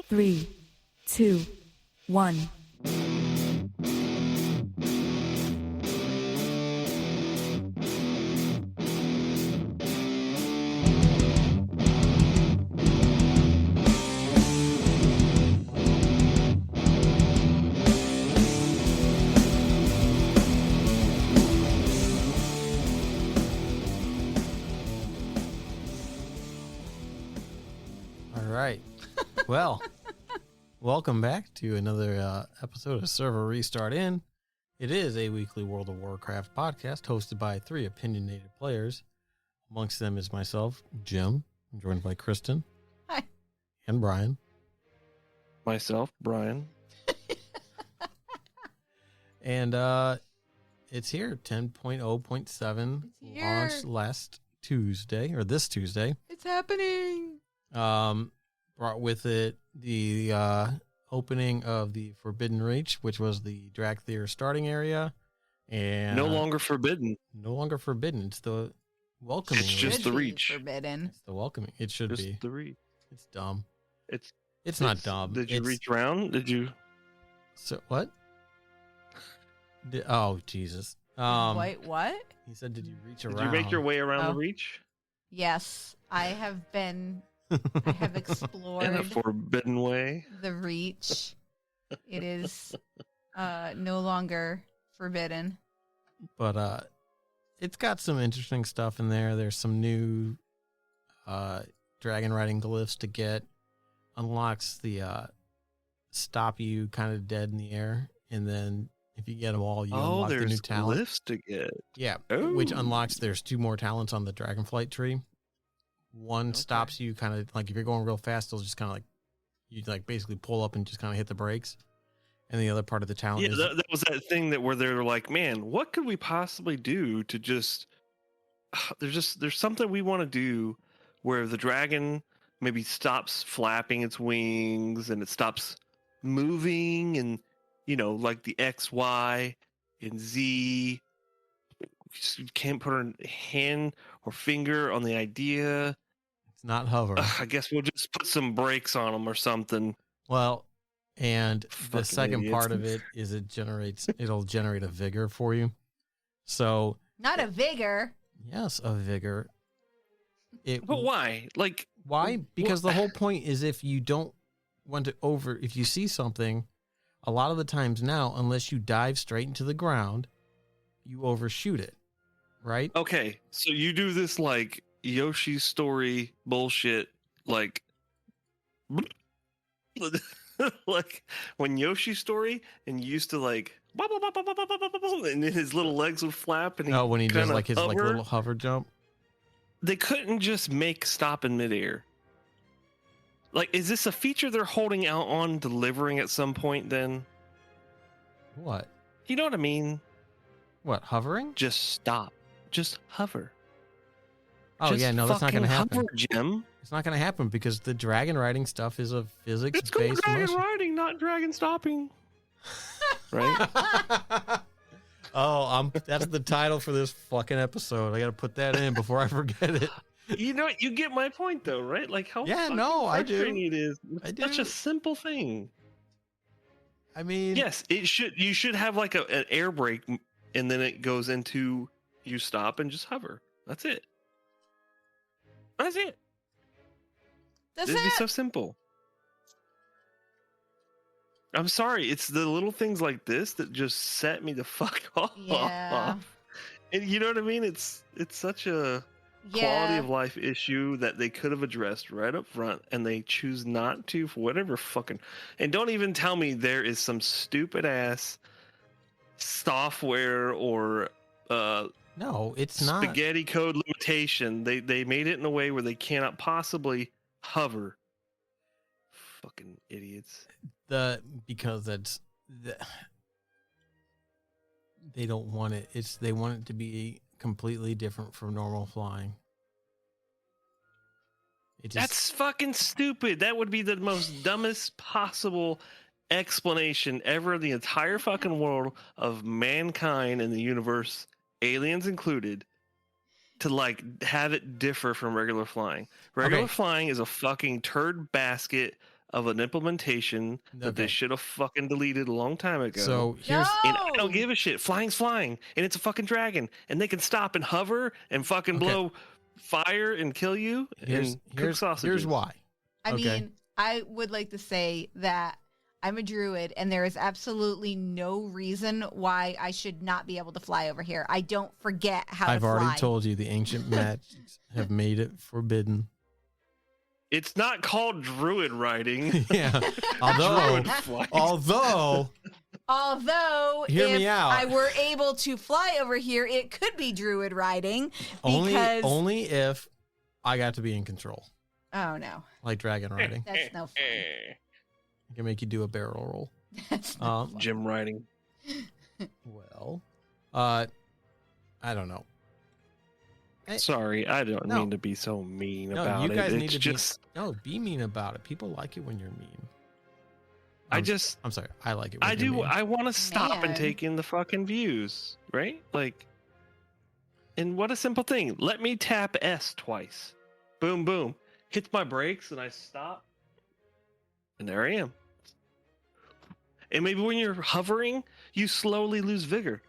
3, 2, 1. Right. Well, welcome back to another episode of Server Restart In. It is a weekly World of Warcraft podcast hosted by three opinionated players. Amongst them is myself, Jim, joined by Kristen. Hi. And Brian. Myself, Brian. And it's here, 10.0.7, launched last Tuesday, or this Tuesday. It's happening. Brought with it the opening of the Forbidden Reach, which was the Dracthyr starting area, and No longer forbidden. No longer forbidden. It's the welcoming. It's just Should the be reach. Forbidden. It's the welcoming. It should Just be. the reach. It's dumb. It's not dumb. Did you It's- reach around? Did you? So what? Oh Jesus. Wait, what? He said, "Did you reach Did around?" you make your way around Oh. the reach Yes, I have been. I have in a explored forbidden way? the reach. It is no longer forbidden. But it's got some interesting stuff in there. There's some new Dragonriding glyphs to get. Unlocks the stop you kind of dead in the air, and then if you get them all, you unlock the new there's talent. glyphs to get. Yeah, Oh. which unlocks. There's 2 more talents on the Dragonflight tree. One Okay. stops you kind of like if you're going real fast, it'll just kind of like you like basically pull up and just kind of hit the brakes. And the other part of the talent Yeah, is that was that thing that where they're like, man, what could we possibly do to just? There's something we want to do where the dragon maybe stops flapping its wings and it stops moving, and like the X, Y, and Z. You can't put her hand or finger on the idea. it's not hover. I guess we'll just put some brakes on them or something. Well, and the Fucking second idiots. part of it is it'll generate a vigor for you. So Not a vigor. yes, a vigor. But why? Like, Why? Because the whole point is if you don't want to if you see something, a lot of the times now, unless you dive straight into the ground, you overshoot it, right? okay, so you do this like Yoshi's Story bullshit, like, like when Yoshi's Story and you used to like, and then his little legs would flap, and When he does kinda like his like hover. little hover jump. They couldn't just make stop in midair. Like, is this a feature they're holding out on delivering at some point? Then, What? you know what I mean? What, hovering? Just stop. Just hover. Oh Just yeah, no, that's not fucking going to happen. hover, Jim. It's not going to happen because the dragon riding stuff is a It's physics-based called dragon motion. riding, not dragon stopping. Right? That's the title for this fucking episode. I got to put that in before I forget it. You know, you get my point, though, right? Like how Yeah, fucking no, I do. frustrating it is. I It's such do. a simple thing. I mean, Yes, it should. You should have like an air brake, and then it goes into you stop and just hover. That's it. That's it. That's It'd be it. so simple. I'm sorry. It's the little things like this that just set me the fuck off. Yeah. And you know what I mean? It's such a quality of life issue that they could have addressed right up front, and they choose not to for whatever fucking. And don't even tell me there is some stupid ass software or no, it's not. spaghetti code limitation. They made it in a way where they cannot possibly hover. Fucking idiots. Because they don't want it. They want it to be completely different from normal flying. That's fucking stupid. That would be the most dumbest possible explanation ever in the entire fucking world of mankind and the universe, aliens included, to like have it differ from regular flying. Regular Okay. flying is a fucking turd basket of an implementation that they Okay. should have fucking deleted a long time ago. So here's And I don't give a shit. Flying's flying, and it's a fucking dragon, and they can stop and hover and fucking Okay. blow fire and kill you and cook sausages. here's why. I Okay. mean, I would like to say that I'm a druid, and there is absolutely no reason why I should not be able to fly over here. I don't forget how I've to fly. already told you the ancient magics have made it forbidden. It's not called druid riding. Yeah. Although, Druid flight. Although, Hear if me out. I were able to fly over here, it could be druid riding only because if I got to be in control, oh no, like dragon riding. that's no fun. I can make you do a barrel roll. That's no fun. Gym riding. Well, I don't know. Sorry, I don't No. mean to be so mean No, about you it. guys It's need to just, be mean about it. People like it when you're mean. I'm I'm sorry. I like it. When I you're do. mean. I want to stop and Man. take in the fucking views, right? Like, and what a simple thing. Let me tap S twice. Boom, boom. Hits my brakes and I stop. And there I am. And maybe when you're hovering, you slowly lose vigor.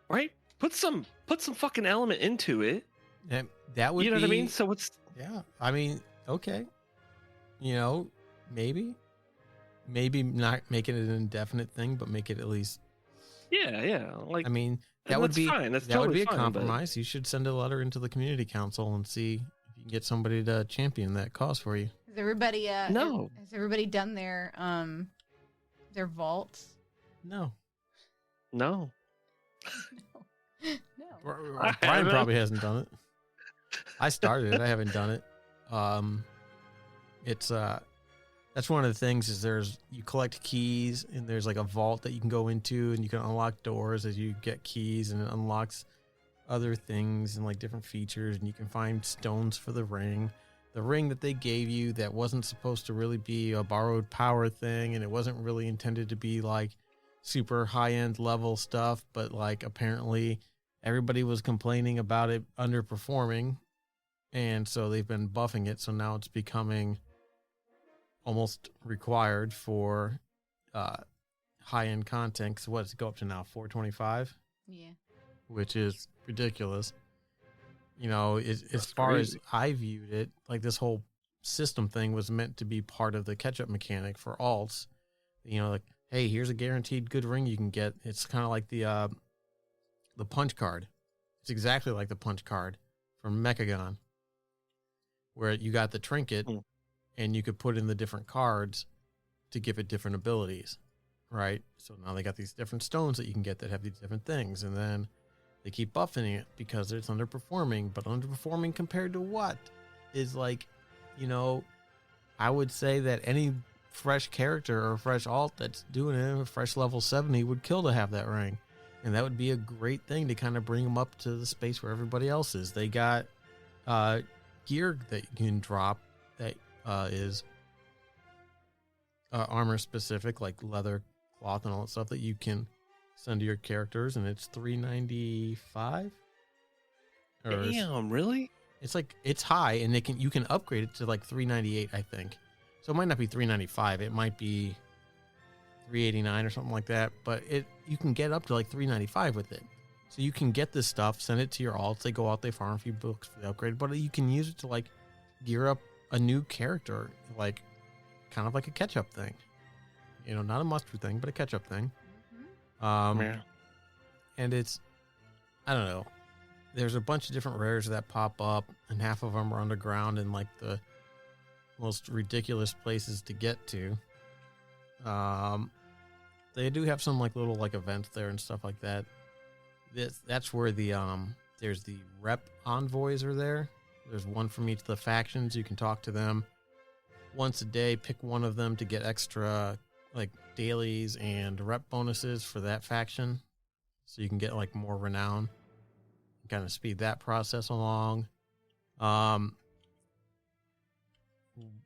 Right? Put some fucking element into it. That would You know be, what I mean? So it's Yeah. I mean, okay. Maybe not make it an indefinite thing, but make it at least. yeah. Like, I mean, that and would that's be fine. That's that would totally be a fine, but- compromise. You should send a letter into the community council and see if you can get somebody to champion that cause for you. Has everybody No. has everybody done their vaults? No. no. No. I Brian haven't. probably hasn't done it. I started it. I haven't done it. It's that's one of the things is you collect keys and there's like a vault that you can go into and you can unlock doors as you get keys and it unlocks other things and like different features and you can find stones for the ring. The ring that they gave you that wasn't supposed to really be a borrowed power thing and it wasn't really intended to be like super high-end level stuff, but like apparently everybody was complaining about it underperforming and so they've been buffing it, so now it's becoming almost required for high-end content. Because what does it go up to now? 425, Yeah. which is ridiculous. As far as crazy. I viewed it, like this whole system thing was meant to be part of the catch-up mechanic for alts. Like, hey, here's a guaranteed good ring you can get. It's kind of like the punch card. It's exactly like the punch card from Mechagon, where you got the trinket and you could put in the different cards to give it different abilities, right? So now they got these different stones that you can get that have these different things, and then they keep buffing it because it's underperforming, but underperforming compared to what is like, I would say that any fresh character or fresh alt that's doing it a fresh level 70 would kill to have that ring. And that would be a great thing to kind of bring them up to the space where everybody else is. They got gear that you can drop that is armor specific, like leather, cloth, and all that stuff that you can send to your characters, and it's $395. Damn, really? It's like it's high, and you can upgrade it to like $398, I think. So it might not be $395. It might be $389 or something like that. But you can get up to like $395 with it. So you can get this stuff, send it to your alts. They go out, they farm a few books for the upgrade, but you can use it to like gear up a new character, like kind of like a catch-up thing. Not a must-do thing, but a catch-up thing. Yeah. And it's, I don't know. There's a bunch of different rares that pop up, and half of them are underground in like the most ridiculous places to get to. They do have some like little like events there and stuff like that. That's where there's the rep envoys are there. There's one from each of the factions. You can talk to them once a day. Pick one of them to get extra like dailies and rep bonuses for that faction, so you can get like more renown. Kind of speed that process along.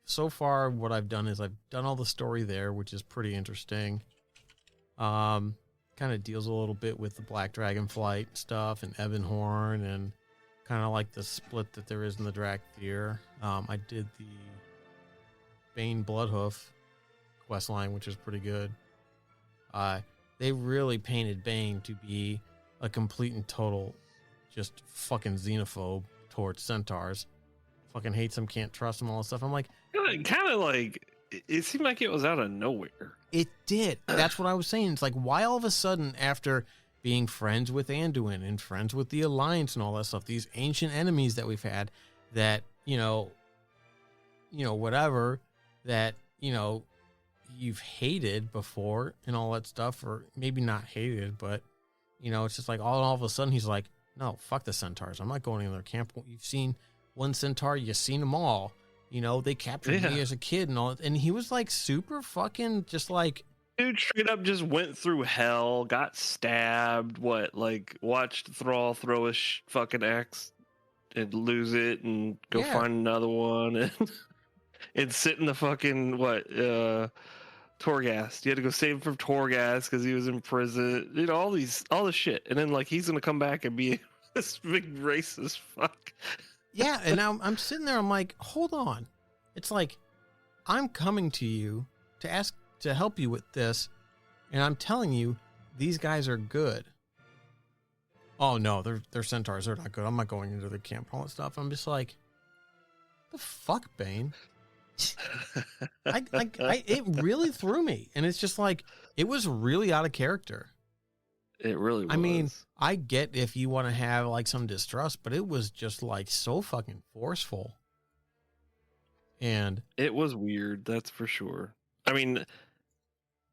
So far, what I've done is I've done all the story there, which is pretty interesting. Kind of deals a little bit with the Black Dragon flight stuff and Ebonhorn and kind of like the split that there is in the Drakthir. I did the Bane Bloodhoof quest line, which is pretty good. They really painted Bane to be a complete and total just fucking xenophobe towards centaurs. Fucking hates them, can't trust them, all this stuff. I'm like, kind of like it seemed like it was out of nowhere. it did. That's what I was saying. It's like, why all of a sudden, after being friends with Anduin and friends with the Alliance and all that stuff, these ancient enemies that we've had that, whatever, that, you've hated before and all that stuff, or maybe not hated, but, it's just like all of a sudden he's like, no, fuck the centaurs. I'm not going in their camp. You've seen one centaur, you've seen them all. They captured me as a kid and all. And he was like super fucking just like. Dude straight up just went through hell, got stabbed, watched Thrall throw a fucking axe and lose it and go find another one and sit in the fucking, Torghast. You had to go save him from Torghast because he was in prison. All the shit. And then, he's going to come back and be this big racist fuck. Yeah, and now I'm sitting there, I'm like, hold on. It's like, I'm coming to you to ask to help you with this, and I'm telling you, these guys are good. Oh no, they're centaurs, they're not good. I'm not going into the camp and all that stuff. I'm just like, the fuck, Bane? It really threw me, and it's just like, it was really out of character. It really was. I mean, I get if you want to have some distrust, but it was just so fucking forceful. And it was weird, that's for sure. I mean,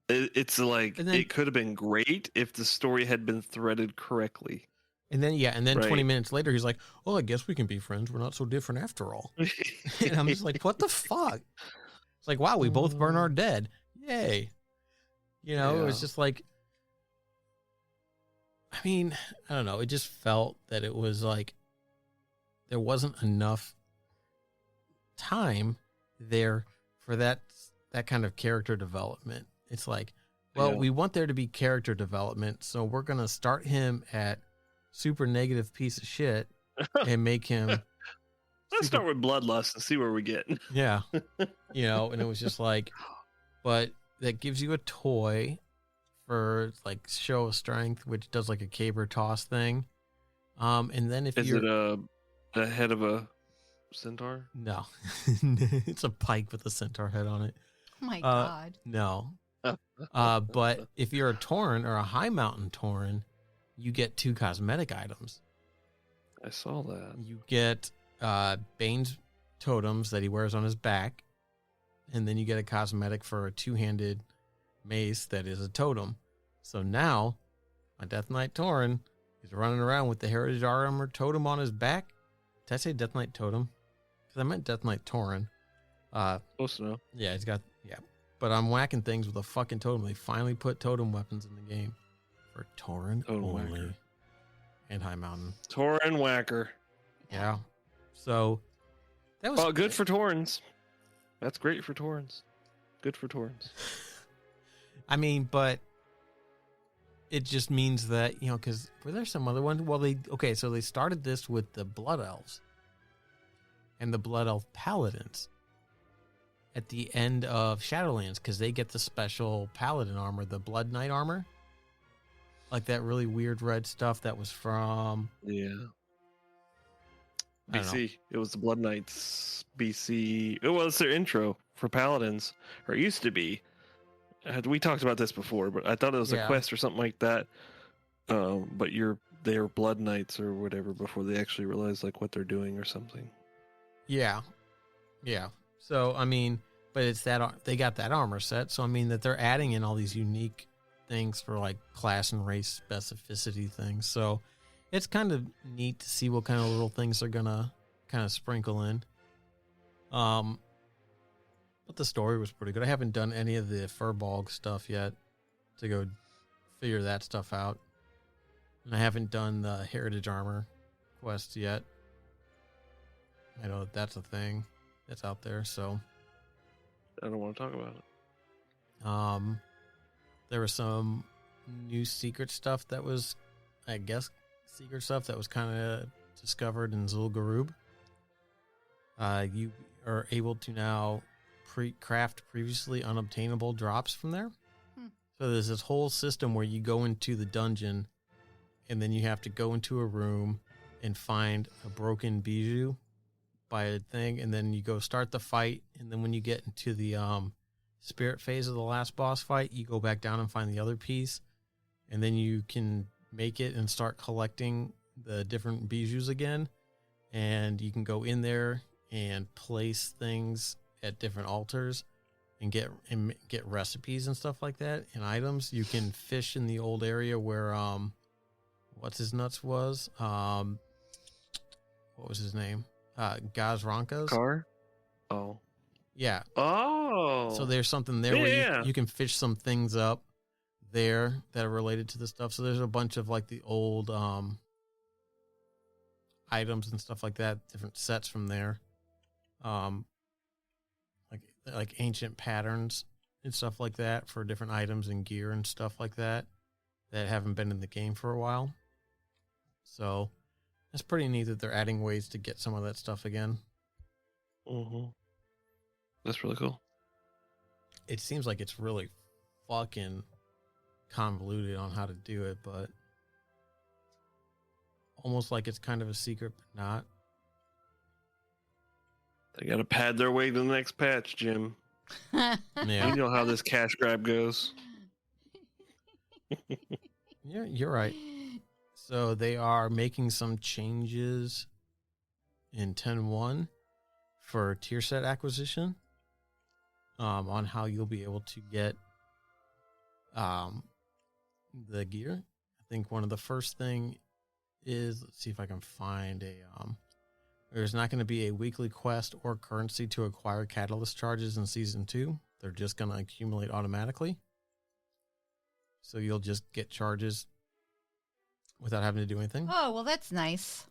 it's like, it could have been great if the story had been threaded correctly. And then right. 20 minutes later, he's like, well, I guess we can be friends. We're not so different after all. And I'm just like, what the fuck? It's like, wow, we both burn our dead. Yay. It was just like, I mean, I don't know. It just felt that it was like there wasn't enough time there for that kind of character development. It's like, well, we want there to be character development, so we're going to start him at super negative piece of shit and make him... Let's start with bloodlust and see where we get. Yeah. And it was just like, but that gives you a toy for show of strength, which does a caber toss thing. And then if is it a head of a centaur? No, it's a pike with a centaur head on it. Oh my god. No. But if you're a Tauren or a high mountain Tauren, you get 2 cosmetic items. I saw that. You get Bane's totems that he wears on his back, and then you get a cosmetic for a 2-handed mace that is a totem. So now, my Death Knight Tauren is running around with the Heritage Armor totem on his back. Did I say Death Knight totem? Because I meant Death Knight Tauren. Supposed to know. Yeah, he's got, But I'm whacking things with a fucking totem. They finally put totem weapons in the game for Tauren only. Whacker. And High Mountain. Tauren whacker. Yeah. So, that was... good for Taurens. That's great for Taurens. Good for Taurens. I mean, but it just means that, because were there some other ones? Well, so they started this with the Blood Elves and the Blood Elf Paladins at the end of Shadowlands, because they get the special Paladin armor, the Blood Knight armor. That really weird red stuff that was from... Yeah. BC. It was the Blood Knights BC. It was their intro for Paladins, or it used to be. We talked about this before, but I thought it was a quest or something like that. But they were Blood Knights or whatever before they actually realized what they're doing or something. Yeah. So I mean, but it's that they got that armor set. So I mean that they're adding in all these unique things for class and race specificity things. So it's kind of neat to see what kind of little things they're gonna kind of sprinkle in. But the story was pretty good. I haven't done any of the Furbolg stuff yet to go figure that stuff out. And I haven't done the Heritage Armor quest yet. I know that's a thing that's out there, so I don't want to talk about it. There was some new secret stuff that was, I guess, secret stuff that was kind of discovered in Zul'Gurub. You are able to now craft previously unobtainable drops from there. So there's this whole system where you go into the dungeon and then you have to go into a room and find a broken bijou by a thing, and then you go start the fight, and then when you get into the spirit phase of the last boss fight, you go back down and find the other piece, and then you can make it and start collecting the different bijous again, and you can go in there and place things at different altars and get recipes and stuff like that and items. You can fish in the old area where what's his nuts was what was his name? Gazrankas? Car? Oh. Yeah. Oh. So there's something there where you can fish some things up there that are related to the stuff. So there's a bunch of like the old items and stuff like that, different sets from there. Like ancient patterns and stuff like that for different items and gear and stuff like that haven't been in the game for a while. So it's pretty neat that they're adding ways to get some of that stuff again. That's really cool. It seems like it's really fucking convoluted on how to do it, but almost like it's kind of a secret, but not. They got to pad their way to the next patch, Jim. Yeah. You know how this cash grab goes. Yeah, you're right. So they are making some changes in 10.1 for tier set acquisition on how you'll be able to get the gear. I think one of the first thing is, let's see if I can find there's not going to be a weekly quest or currency to acquire catalyst charges in Season 2. They're just going to accumulate automatically. So you'll just get charges without having to do anything. Oh, well, that's nice.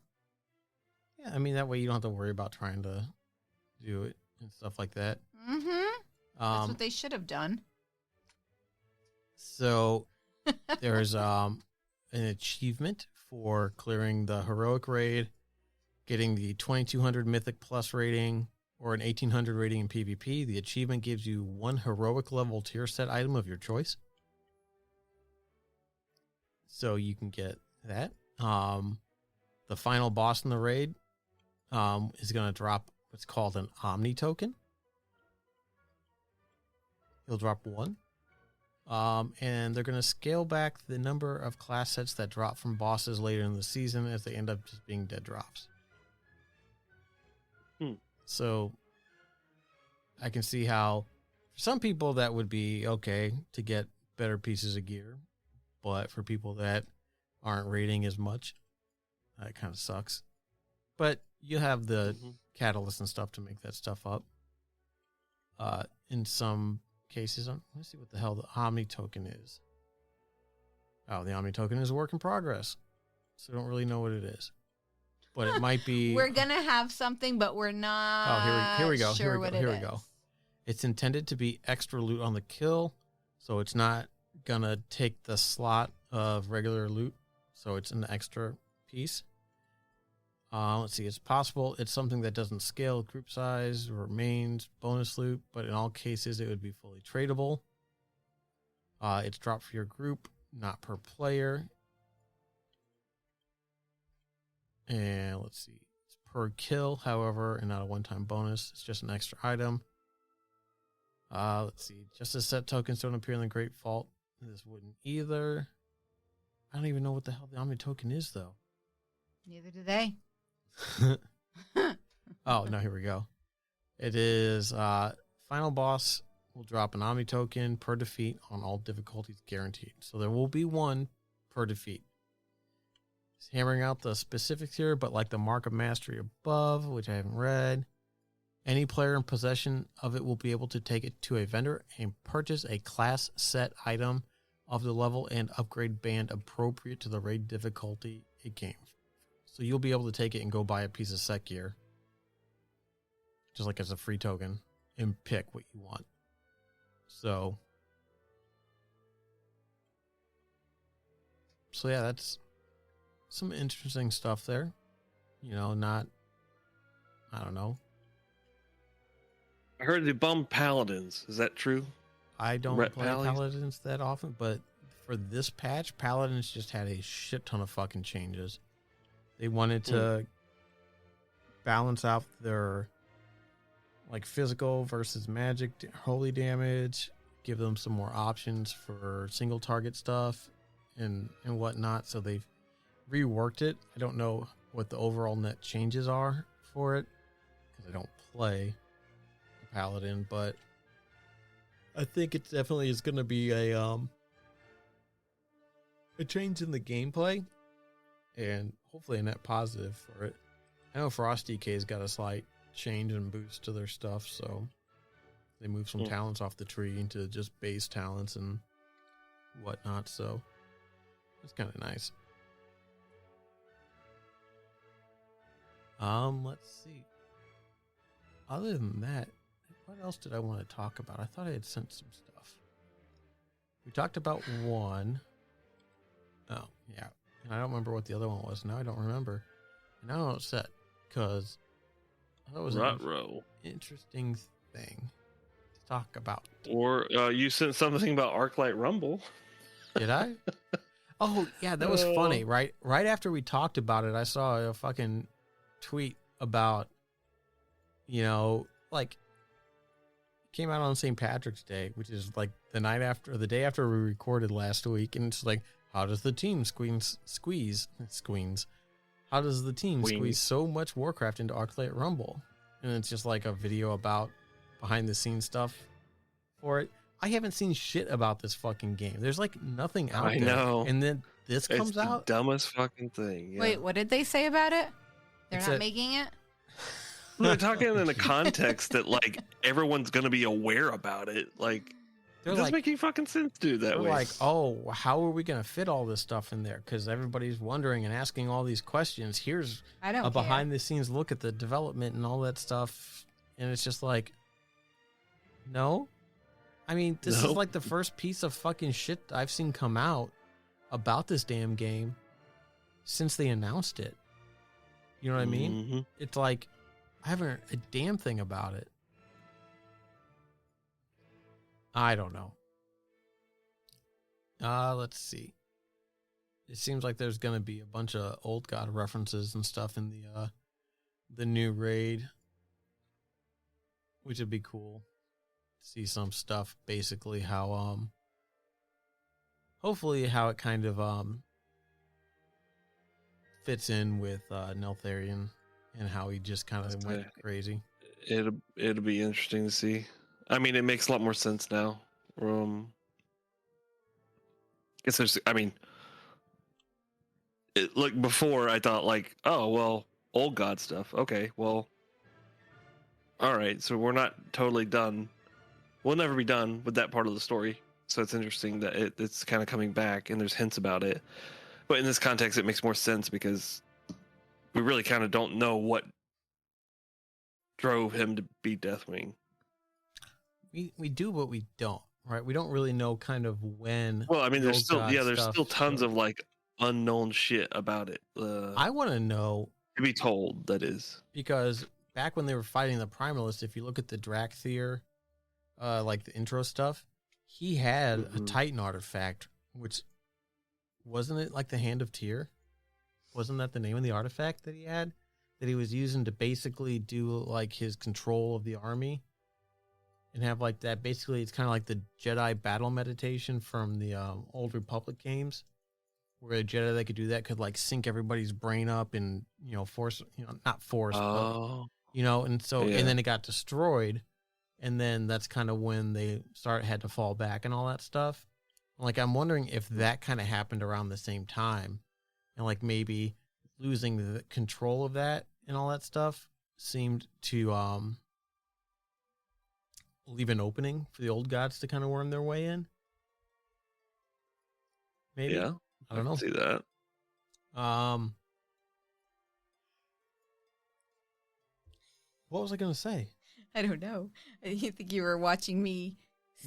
Yeah, I mean, that way you don't have to worry about trying to do it and stuff like that. That's what they should have done. So there's an achievement for clearing the heroic raid, getting the 2200 mythic plus rating or an 1800 rating in PvP. The achievement gives you one heroic level tier set item of your choice. So you can get that. The final boss in the raid is going to drop what's called an Omni token. He'll drop one. And they're going to scale back the number of class sets that drop from bosses later in the season as they end up just being dead drops. So I can see how for some people that would be okay to get better pieces of gear. But for people that aren't raiding as much, that kind of sucks. But you have the catalyst and stuff to make that stuff up. In some cases, let's see what the hell the Omni token is. Oh, the Omni token is a work in progress. So I don't really know what it is. But it might be... We're going to have something, but we're not here we go. sure Here what we it is. go. It's intended to be extra loot on the kill, so it's not going to take the slot of regular loot, so it's an extra piece. Let's see, it's possible it's something that doesn't scale group size, remains bonus loot, but in all cases it would be fully tradable. It's dropped for your group, not per player. And let's see, it's per kill, however, and not a one-time bonus. It's just an extra item. Let's see, just as set tokens don't appear in the Great Vault. This wouldn't either. I don't even know what the hell the Omni token is, though. Neither do they. Oh, no, here we go. It is final boss will drop an Omni token per defeat on all difficulties guaranteed. So there will be one per defeat. It's hammering out the specifics here, but like the Mark of Mastery above, which I haven't read, any player in possession of it will be able to take it to a vendor and purchase a class set item of the level and upgrade band appropriate to the raid difficulty it came. So you'll be able to take it and go buy a piece of set gear, just like as a free token, and pick what you want. So yeah, that's some interesting stuff there. You know, not, I don't know. I heard they bummed paladins. Is that true? I don't Ret play Pallies? Paladins that often, but for this patch, Paladins just had a shit ton of fucking changes. They wanted to balance out their like physical versus magic holy damage, give them some more options for single target stuff and whatnot. So they've reworked it. I don't know what the overall net changes are for it because I don't play Paladin, but I think it definitely is going to be a change in the gameplay and hopefully a net positive for it. I know Frost DK's got a slight change and boost to their stuff, so they move some talents off the tree into just base talents and whatnot, so it's kind of nice. Let's see. Other than that, what else did I want to talk about? I thought I had sent some stuff. We talked about one. Oh, yeah. And I don't remember what the other one was. Now I don't remember. And now I'm upset because that was an interesting thing to talk about. Or you sent something about Arclight Rumble. Did I? Oh, yeah, that was funny. Right after we talked about it, I saw a fucking tweet about, you know, like, came out on St. Patrick's Day, which is like the night after, the day after we recorded last week, and it's like, how does the team squeeze? How does the team squeeze so much Warcraft into Arclight Rumble? And it's just like a video about behind the scenes stuff for it. I haven't seen shit about this fucking game. There's like nothing out there. I know. And then this comes out. The dumbest fucking thing. Yeah. Wait, what did they say about it? They're It's not a- making it? They're talking in a context that like everyone's gonna be aware about it. Like, They're it doesn't like, make any fucking sense to do that they're way. like, oh, how are we going to fit all this stuff in there? Because everybody's wondering and asking all these questions. Here's I don't a care. behind the scenes look at the development and all that stuff. And it's just like, no. I mean, this is Nope. like the first piece of fucking shit I've seen come out about this damn game since they announced it. You know what I mean? Mhm. It's like, I haven't heard a damn thing about it. I don't know. Let's see. It seems like there's going to be a bunch of old god references and stuff in the new raid, which would be cool. See some stuff, basically how hopefully how it kind of fits in with Neltharion and how he just kind of went crazy. It'll be interesting to see. I mean, it makes a lot more sense now. Guess there's. I mean, like before, I thought like, oh well, old god stuff. Okay, well, all right. So we're not totally done. We'll never be done with that part of the story. So it's interesting that it's kind of coming back, and there's hints about it. But in this context, it makes more sense because we really kind of don't know what drove him to be Deathwing. We do, but we don't, right? We don't really know kind of when. Well, I mean, the there's old still god there's stuff still tons started. of like unknown shit about it. I want to know To be told, that is. because back when they were fighting the Primalist, if you look at the Drakthir, like the intro stuff, he had a Mhm. Titan artifact, which wasn't it like the Hand of Tyr? Wasn't that the name of the artifact that he had? That he was using to basically do like his control of the army and have like that. Basically, it's kind of like the Jedi battle meditation from the Old Republic games, where a Jedi that could do that could like sync everybody's brain up and, you know, force, you know, not force, but, Oh, you know, and so, Yeah. and then it got destroyed. And then that's kind of when they had to fall back and all that stuff. Like, I'm wondering if that kind of happened around the same time, and like maybe losing the control of that and all that stuff seemed to leave an opening for the old gods to kind of worm their way in. Maybe. yeah. I don't know. can see that. What was I gonna say? I don't know. You think you were watching me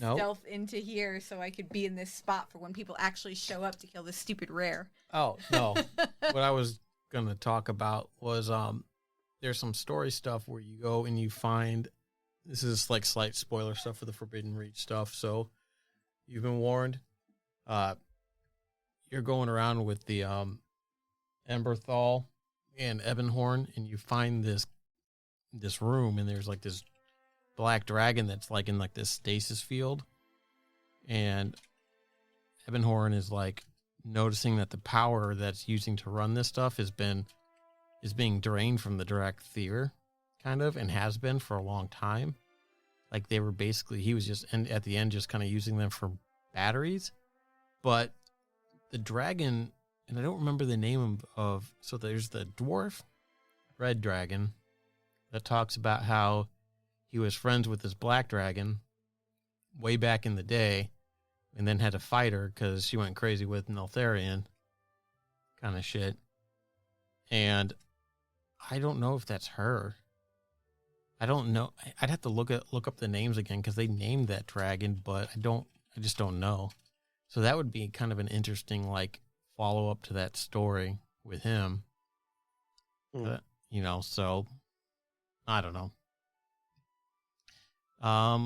No. stealth into here so I could be in this spot for when people actually show up to kill this stupid rare. Oh no! What I was gonna talk about was there's some story stuff where you go and you find, this is like slight spoiler stuff for the Forbidden Reach stuff, so you've been warned. You're going around with the Emberthal and Ebonhorn, and you find this room, and there's like this black dragon that's like in like this stasis field, and Ebonhorn is like noticing that the power that's using to run this stuff is being drained from the direct theater, kind of, and has been for a long time. Like they were basically, he was just, and at the end, just kind of using them for batteries. But the dragon, and I don't remember the name of, so there's the dwarf red dragon that talks about how he was friends with this black dragon way back in the day, and then had to fight her because she went crazy with Neltharion kind of shit. And I don't know if that's her. I don't know. I'd have to look up the names again because they named that dragon, but I just don't know. So that would be kind of an interesting like follow up to that story with him. So I don't know.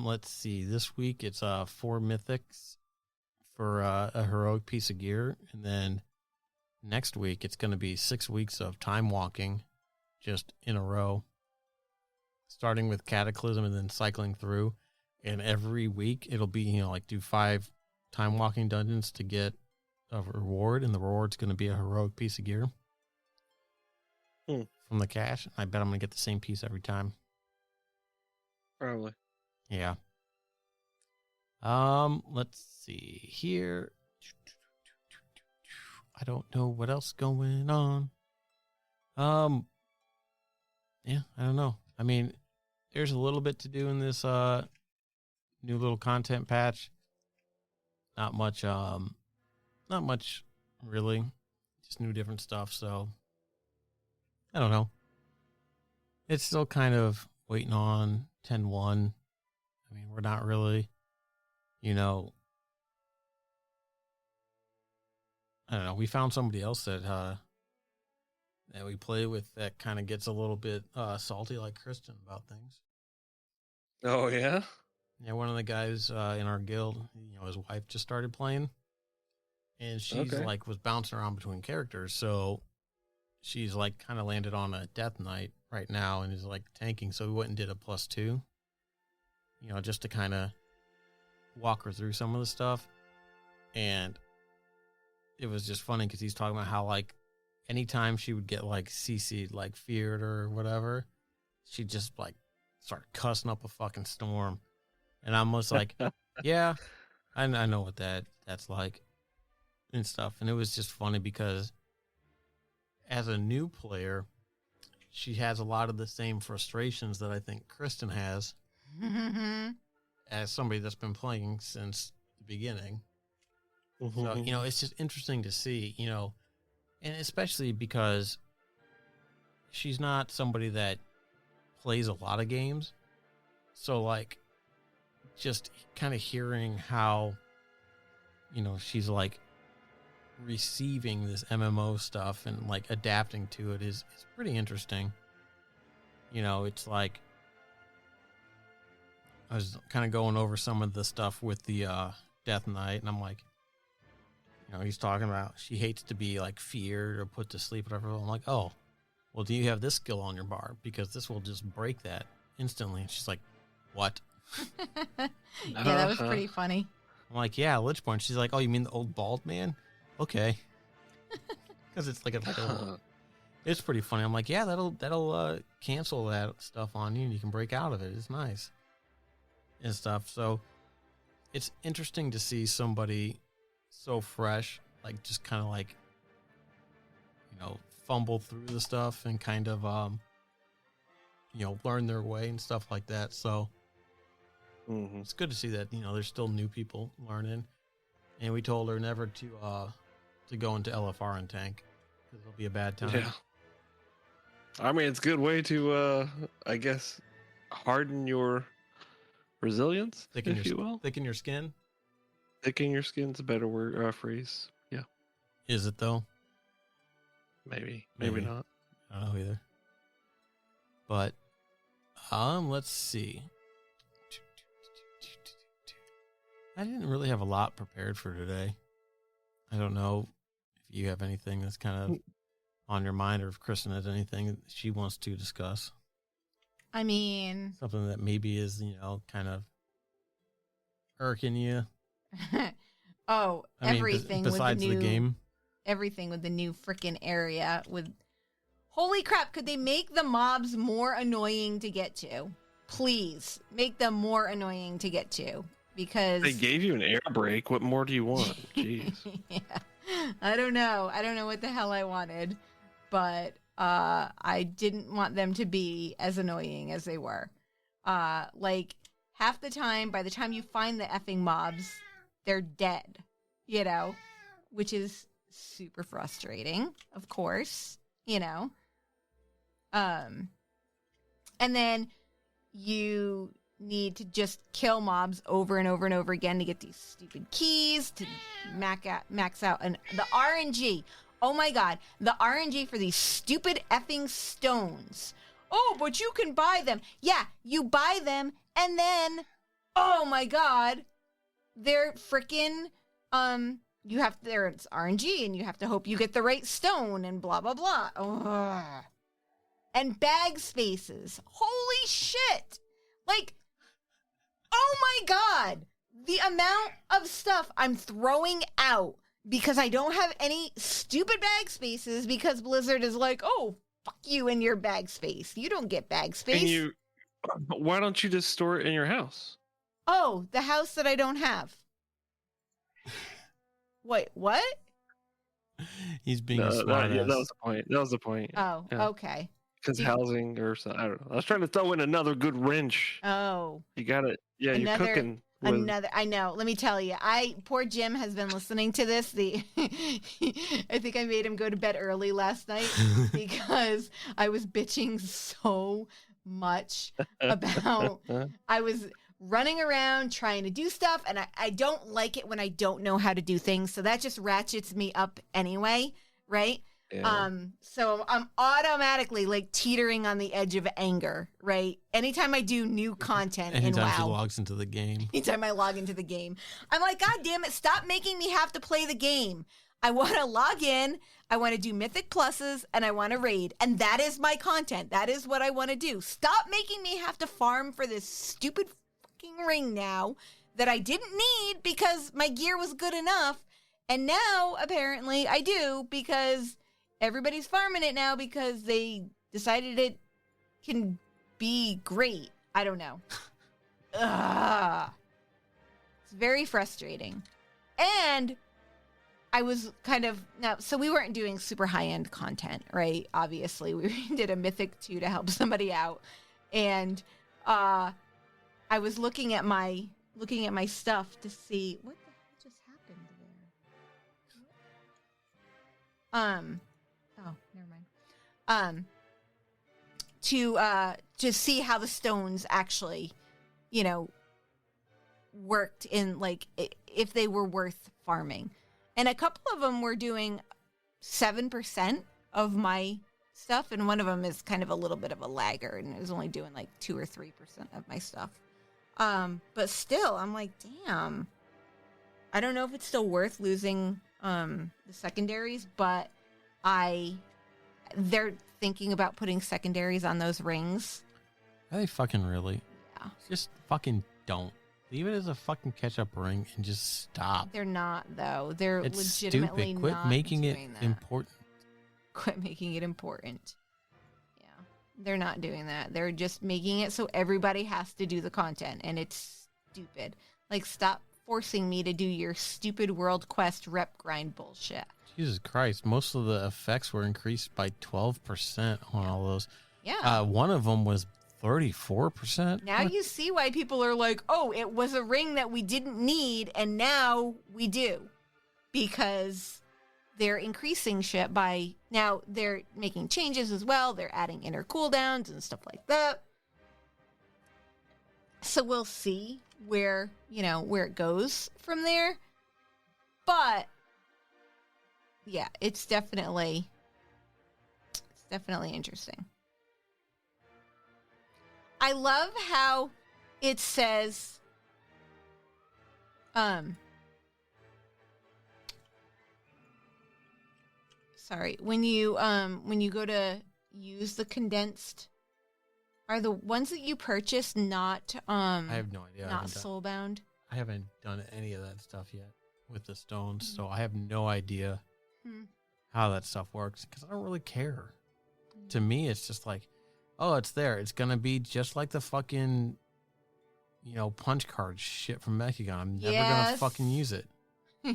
Let's see. This week it's 4 mythics for a heroic piece of gear, and then next week it's going to be 6 weeks of time walking, just in a row, starting with Cataclysm and then cycling through. And every week it'll be like do 5 time walking dungeons to get a reward, and the reward's going to be a heroic piece of gear from the cache. I bet I'm going to get the same piece every time. Probably. Yeah. Let's see here. I don't know what else going on. Yeah, I don't know. I mean, there's a little bit to do in this new little content patch. Not much really. Just new different stuff, so I don't know. It's still kind of waiting on 10.1. I mean, we're not really, I don't know. We found somebody else that we play with that kind of gets a little bit salty like Kristen about things. Oh, yeah? Yeah, one of the guys in our guild, his wife just started playing, and she's like was bouncing around between characters, so she's like kind of landed on a Death Knight right now and is like tanking, so we went and did a +2, just to kind of walk her through some of the stuff. And it was just funny because he's talking about how like anytime she would get like CC'd, like feared or whatever, she'd just like start cussing up a fucking storm. And I'm almost like, yeah, I know what that's like and stuff. And it was just funny because as a new player, she has a lot of the same frustrations that I think Kristen has as somebody that's been playing since the beginning. So, it's just interesting to see, and especially because she's not somebody that plays a lot of games. So, like, just kind of hearing how, she's like receiving this MMO stuff and like adapting to it is pretty interesting. It's like I was kind of going over some of the stuff with the Death Knight, and I'm like, he's talking about she hates to be like feared or put to sleep, whatever. I'm like, oh, well, do you have this skill on your bar? Because this will just break that instantly. And she's like, what? Yeah, that was pretty funny. I'm like, yeah, Lich Point. She's like, oh, you mean the old bald man? Okay. Because it's like it's pretty funny. I'm like, yeah, that'll cancel that stuff on you, and you can break out of it. It's nice and stuff. So it's interesting to see somebody so fresh, like just kind of like, fumble through the stuff and kind of, learn their way and stuff like that. So it's good to see that, there's still new people learning. And we told her never to go into LFR and tank because it'll be a bad time. Yeah. I mean, it's a good way to, I guess, harden your resilience, if you will. Thicken your skin. Thicken your skin's a better word phrase. Yeah. Is it though? Maybe Maybe. not. I don't know either. But let's see. I didn't really have a lot prepared for today. I don't know if you have anything that's kind of on your mind, or if Kristen has anything that she wants to discuss. I mean, Something that maybe is, kind of irking you. Everything besides with the new game. Everything with the new freaking area with. Holy crap, could they make the mobs more annoying to get to? Please, make them more annoying to get to. Because They gave you an air brake. What more do you want? Jeez. yeah. I don't know what the hell I wanted, but I didn't want them to be as annoying as they were. Like half the time, by the time you find the effing mobs, they're dead, which is super frustrating, of course, and then you need to just kill mobs over and over and over again to get these stupid keys to max out. And the RNG, oh my god, the RNG for these stupid effing stones. Oh, but you can buy them. Yeah, you buy them, and then, oh my god, they're freaking, it's RNG, and you have to hope you get the right stone, and blah, blah, blah. Ugh. And bag spaces. Holy shit! Like, oh my god! The amount of stuff I'm throwing out because I don't have any stupid bag spaces because Blizzard is like, oh, fuck you in your bag space. You don't get bag space. Why don't you just store it in your house? Oh, the house that I don't have. Wait, what? He's being No, a smart that ass. was the point. That was the point. Oh, Yeah. okay. Because housing or something. I don't know. I was trying to throw in another good wrench. Oh. You got it. Yeah, you're cooking. I know. Let me tell you. Poor Jim has been listening to this. I think I made him go to bed early last night because I was bitching so much about I was running around trying to do stuff, and I don't like it when I don't know how to do things. So that just ratchets me up anyway, right? Yeah. So I'm automatically like teetering on the edge of anger, right? Anytime I do new content in Anytime she WoW. logs into the game. Anytime I log into the game, I'm like, God damn it, stop making me have to play the game. I want to log in, I want to do Mythic Pluses, and I want to raid. And that is my content. That is what I want to do. Stop making me have to farm for this stupid fucking ring now that I didn't need because my gear was good enough. And now, apparently, I do because everybody's farming it now because they decided it can be great. I don't know. Ugh. It's very frustrating. And I was so we weren't doing super high-end content, right? Obviously, we did a Mythic 2 to help somebody out. And I was looking at my stuff to see what the hell just happened there. Oh, never mind. To see how the stones actually, worked in, like, if they were worth farming. And a couple of them were doing 7% of my stuff, and one of them is kind of a little bit of a lagger, and it was only doing like 2 or 3% of my stuff. But still, I'm like, damn. I don't know if it's still worth losing the secondaries, but they're thinking about putting secondaries on those rings. Are they fucking really? Yeah. Just fucking don't. Leave it as a fucking catch-up ring and just stop. They're not, though. They're It's legitimately stupid. Quit not making it doing that. important. Quit making it important. Yeah. They're not doing that. They're just making it so everybody has to do the content, and it's stupid. Like, stop forcing me to do your stupid World Quest rep grind bullshit. Jesus Christ. Most of the effects were increased by 12% on all those. Yeah. One of them was 34%. Now you see why people are like, oh, it was a ring that we didn't need, and now we do. Because they're increasing shit by... Now, they're making changes as well. They're adding inner cooldowns and stuff like that. So we'll see where it goes from there. But, yeah, it's definitely definitely interesting. I love how it says, sorry, when you go to use the condensed, are the ones that you purchase not I have no idea. not soulbound? I haven't done any of that stuff yet with the stones, so I have no idea how that stuff works because I don't really care. To me, it's just like, oh, it's there. It's gonna be just like the fucking, punch card shit from Mechagon. I'm never gonna fucking use it.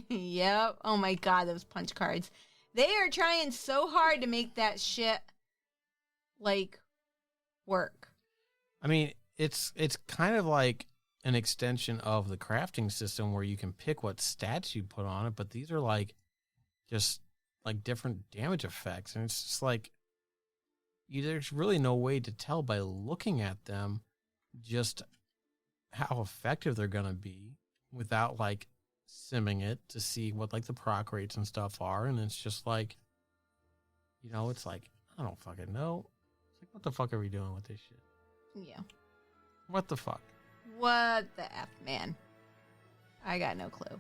Yep. Oh my god, those punch cards. They are trying so hard to make that shit work. I mean, it's kind of like an extension of the crafting system where you can pick what stats you put on it, but these are just different damage effects, and it's just there's really no way to tell by looking at them just how effective they're gonna be without simming it to see what the proc rates and stuff are, and it's just it's I don't fucking know. It's what the fuck are we doing with this shit? Yeah. What the fuck? What the F, man? I got no clue.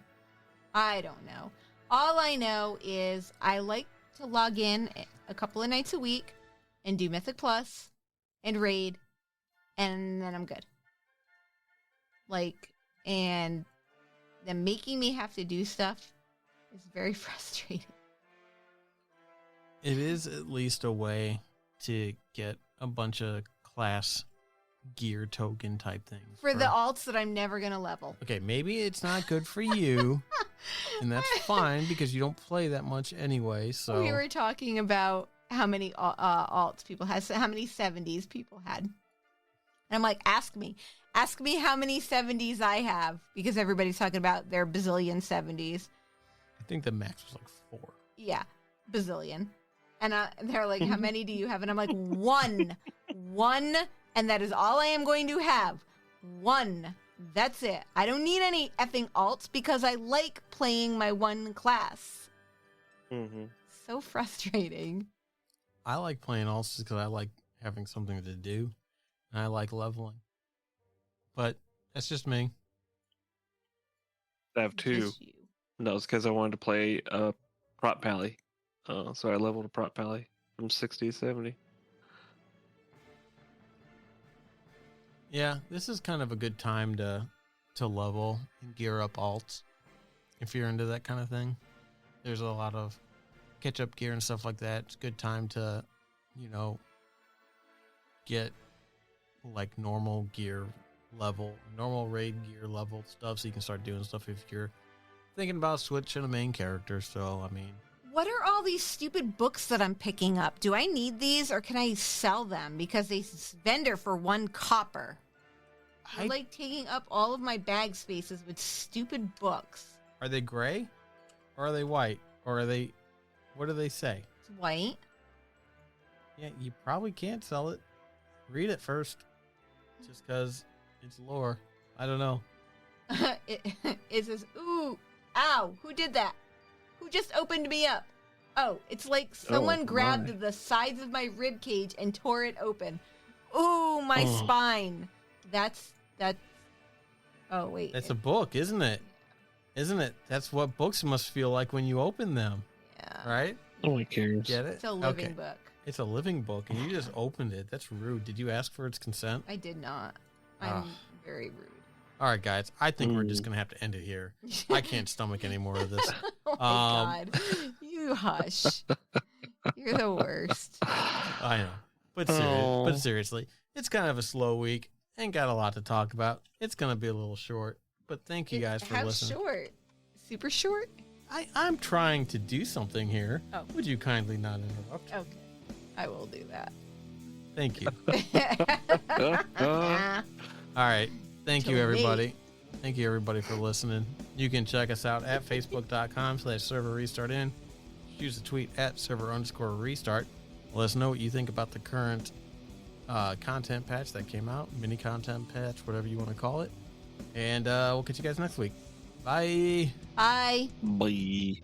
I don't know. All I know is I like to log in a couple of nights a week and do Mythic Plus and raid, and then I'm good. And then making me have to do stuff is very frustrating. It is at least a way to get a bunch of class gear token type things. For the alts that I'm never going to level. Okay, maybe it's not good for you, and that's fine because you don't play that much anyway, so... We were talking about how many alts people had, so how many 70s people had. And I'm like, ask me how many 70s I have, because everybody's talking about their bazillion 70s. I think the max was 4. Yeah, bazillion. And they're like, how many do you have? And I'm like, one, and that is all I am going to have. One. That's it. I don't need any effing alts because I like playing my one class. Mm-hmm. So frustrating. I like playing alts just because I like having something to do, and I like leveling. But that's just me. I have 2. Just you. No, it's because I wanted to play Prop Pally. So I leveled a Prop Pally from 60 to 70. Yeah, this is kind of a good time to level and gear up alts if you're into that kind of thing. There's a lot of catch-up gear and stuff like that. It's a good time to, get normal gear level, normal raid gear level stuff so you can start doing stuff if you're thinking about switching a main character. So, I mean... What are all these stupid books that I'm picking up? Do I need these or can I sell them? Because they vendor for 1 copper. I like taking up all of my bag spaces with stupid books. Are they gray? Or are they white? Or are they... What do they say? It's white. Yeah, you probably can't sell it. Read it first. Just because it's lore. I don't know. It says, ooh, ow, who did that? Who just opened me up? Oh, it's like someone grabbed the sides of my rib cage and tore it open. Ooh, my spine. That's. Oh wait. That's a book, isn't it? Isn't it? That's what books must feel like when you open them. Yeah. Right? No one cares. Get it? It's a living book. It's a living book, and you just opened it. That's rude. Did you ask for its consent? I did not. I'm very rude. All right, guys. I think we're just going to have to end it here. I can't stomach any more of this. Oh my God. You hush. You're the worst. I know. But seriously, it's kind of a slow week. Ain't got a lot to talk about. It's going to be a little short. But thank you guys for listening. How short? Super short? I'm trying to do something here. Oh. Would you kindly not interrupt? Okay. I will do that. Thank you. All right. Thank you, everybody. Thank you, everybody, for listening. You can check us out at facebook.com/server-restart-in. Use the tweet at server_restart. Let us know what you think about the current content patch that came out, mini content patch, whatever you want to call it. And we'll catch you guys next week. Bye. Bye. Bye.